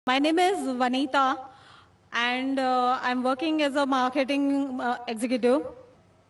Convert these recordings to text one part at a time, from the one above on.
My name is Vanita and I'm working as a marketing executive.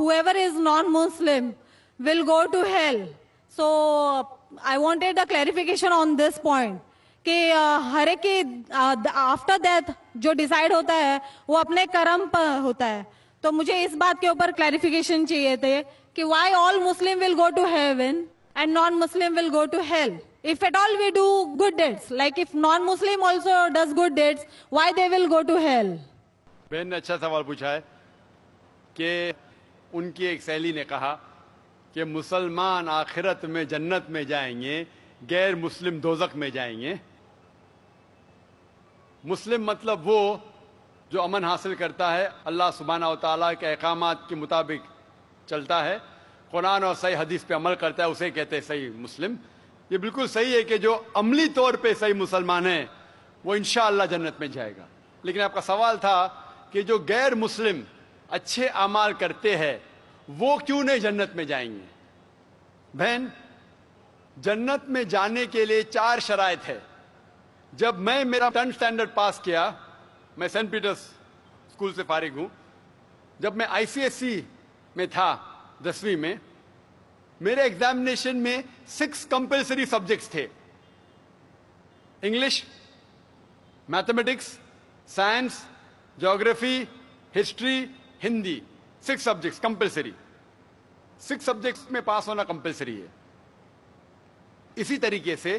whoever is non-Muslim will go to hell. So I wanted a clarification on this point. کہ ہر ایک کی after death جو decide ہوتا ہے وہ اپنے کرم پر ہوتا ہے. تو مجھے اس بات کے اوپر کلیریفیکیشن چاہیے تھے کہ why all Muslim will go to heaven and non Muslim will go to hell. If at all we do good deeds, like if non-Muslim also does good deeds, why they will go to hell? بہن نے اچھا سوال پوچھا ہے کہ ان کی ایک سہیلی نے کہا کہ مسلمان آخرت میں جنت میں جائیں گے، غیر مسلم دوزخ میں جائیں گے. مسلم مطلب وہ جو امن حاصل کرتا ہے، اللہ سبحانہ و تعالیٰ کے احکامات کے مطابق چلتا ہے، قرآن اور صحیح حدیث پہ عمل کرتا ہے، اسے کہتے ہیں صحیح مسلم. یہ بالکل صحیح ہے کہ جو عملی طور پہ صحیح مسلمان ہے وہ انشاءاللہ جنت میں جائے گا. لیکن آپ کا سوال تھا کہ جو غیر مسلم اچھے اعمال کرتے ہیں وہ کیوں نہیں جنت میں جائیں گے؟ بہن، جنت میں جانے کے لیے 4 شرائط ہے. جب میں میرا 10th اسٹینڈرڈ پاس کیا، میں سینٹ پیٹرز اسکول سے فارغ ہوں، جب میں ICSE میں تھا 10ویں میں، میرے ایگزامینیشن میں 6 کمپلسری سبجیکٹس تھے: English, mathematics, science, geography, history, Hindi. 6 subjects compulsory. 6 subjects میں پاس ہونا کمپلسری ہے. اسی طریقے سے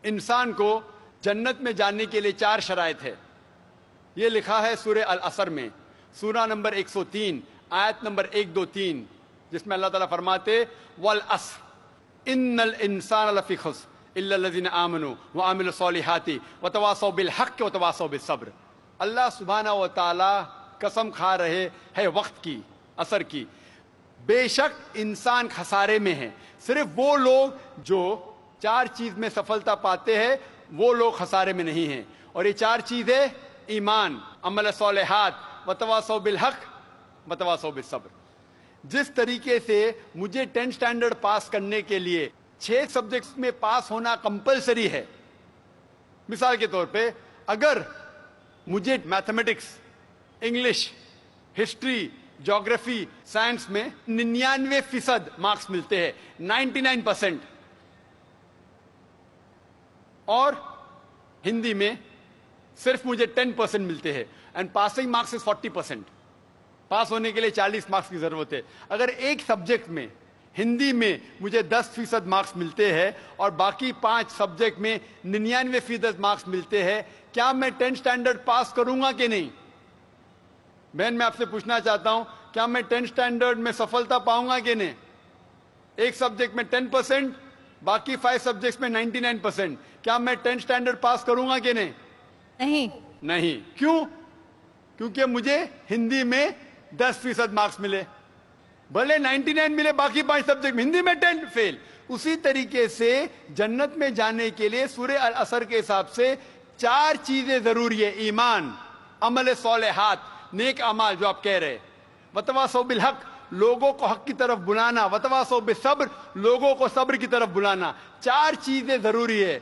انسان کو جنت میں جانے کے لیے 4 شرائط ہے. یہ لکھا ہے سورہ العصر میں، سورہ نمبر 103 آیت نمبر 1 2 3، جس میں اللہ تعالیٰ فرماتے والعصر ان الانسان لفی خسر الا الذین آمنوا وعملوا الصالحات وتواصوا بالحق وتواصوا بالصبر. اللہ سبحانہ و تعالیٰ قسم کھا رہے ہے وقت کی، عصر کی. بے شک انسان خسارے میں ہے. صرف وہ لوگ جو 4 چیز میں سفلتا پاتے ہیں وہ لوگ خسارے میں نہیں ہیں. اور یہ 4 چیزیں ایمان، عمل صالحات، وتواصوا بالحق، وتواصوا بالصبر. جس طریقے سے مجھے 10th اسٹینڈرڈ پاس کرنے کے لیے 6 سبجیکٹس میں پاس ہونا کمپلسری ہے، مثال کے طور پہ اگر مجھے mathematics, English, history, geography, science میں 99% مارکس ملتے ہیں، 99%، اور ہندی میں صرف مجھے 10% ملتے ہیں، اینڈ پاسنگ مارکس از 40%. پاس ہونے کے لیے 40 مارکس کی ضرورت ہے. اگر ایک سبجیکٹ میں، ہندی میں مجھے 10% مارکس ملتے ہیں اور باقی 5 سبجیکٹ میں 99% مارکس ملتے ہیں، کیا میں 10th اسٹینڈرڈ پاس کروں گا کہ نہیں؟ بہن، میں آپ سے پوچھنا چاہتا ہوں، کیا میں 10th اسٹینڈرڈ میں سفلتا پاؤں گا کہ نہیں؟ ایک سبجیکٹ میں 10%، باقی 5 سبجیکٹس میں 99%، کیا میں 10th اسٹینڈرڈ پاس کروں گا کہ نہیں؟ نہیں. کیوں؟ کیونکہ مجھے ہندی میں 10% مارکس ملے، بھلے 99 ملے باقی 5 سبجیکٹ میں، ہندی میں 10 فیل. اسی طریقے سے جنت میں جانے کے لیے سورہ العصر کے حساب سے 4 چیزیں ضروری ہے: ایمان، عمل صالحات، نیک اعمال جو آپ کہہ رہے، وتواصوا بالحق، لوگوں کو حق کی طرف بلانا، وتواصوا بالصبر، لوگوں کو صبر کی طرف بلانا. 4 چیزیں ضروری ہے.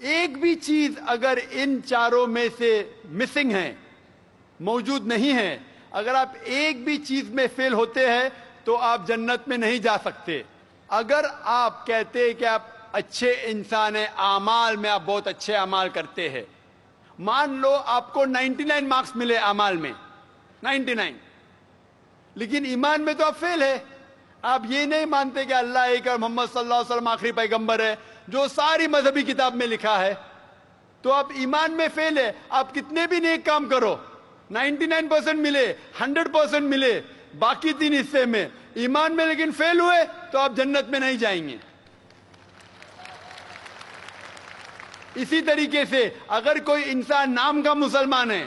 ایک بھی چیز اگر ان 4 میں سے مسنگ ہے، موجود نہیں ہے، اگر آپ ایک بھی چیز میں فیل ہوتے ہیں تو آپ جنت میں نہیں جا سکتے. اگر آپ کہتے ہیں کہ آپ اچھے انسان ہیں، اعمال میں آپ بہت اچھے اعمال کرتے ہیں، مان لو آپ کو 99 مارکس ملے اعمال میں، 99، لیکن ایمان میں تو آپ فیل ہے. آپ یہ نہیں مانتے کہ اللہ ایک اور محمد صلی اللہ علیہ وسلم آخری پیغمبر ہے جو ساری مذہبی کتاب میں لکھا ہے، تو آپ ایمان میں فیل ہے. آپ کتنے بھی نیک کام کرو، 99% ملے، 100% ملے، باقی 3 حصے میں ایمان میں لیکن فیل ہوئے تو آپ جنت میں نہیں جائیں گے. اسی طریقے سے اگر کوئی انسان نام کا مسلمان ہے،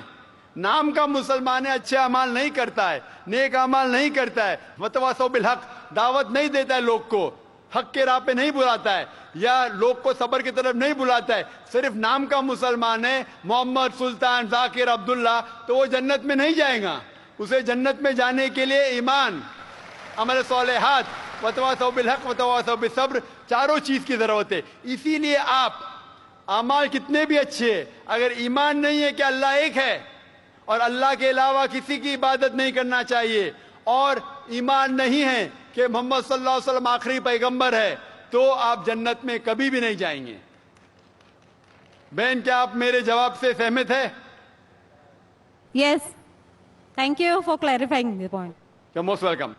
نام کا مسلمان ہے، اچھے اعمال نہیں کرتا ہے، نیک اعمال نہیں کرتا ہے، وتواصوا بالحق، دعوت نہیں دیتا ہے لوگ کو، حق کے راہ پہ نہیں بلاتا ہے یا لوگ کو صبر کی طرف نہیں بلاتا ہے, صرف نام کا مسلمان ہے, محمد سلطان ذاکر عبداللہ, تو وہ جنت میں نہیں جائے گا. اسے جنت میں جانے کے لیے ایمان, عمل صالحات, وتواصوا بالحق وتواصوا بالصبر, چاروں چیز کی ضرورت ہے. اسی لیے آپ اعمال کتنے بھی اچھے ہیں, اگر ایمان نہیں ہے کہ اللہ ایک ہے اور اللہ کے علاوہ کسی کی عبادت نہیں کرنا چاہیے, اور ایمان نہیں ہے کہ محمد صلی اللہ علیہ وسلم آخری پیغمبر ہے, تو آپ جنت میں کبھی بھی نہیں جائیں گے. بہن, کیا آپ میرے جواب سے سہمت ہے؟ Yes. Thank you for clarifying the point. You're most welcome.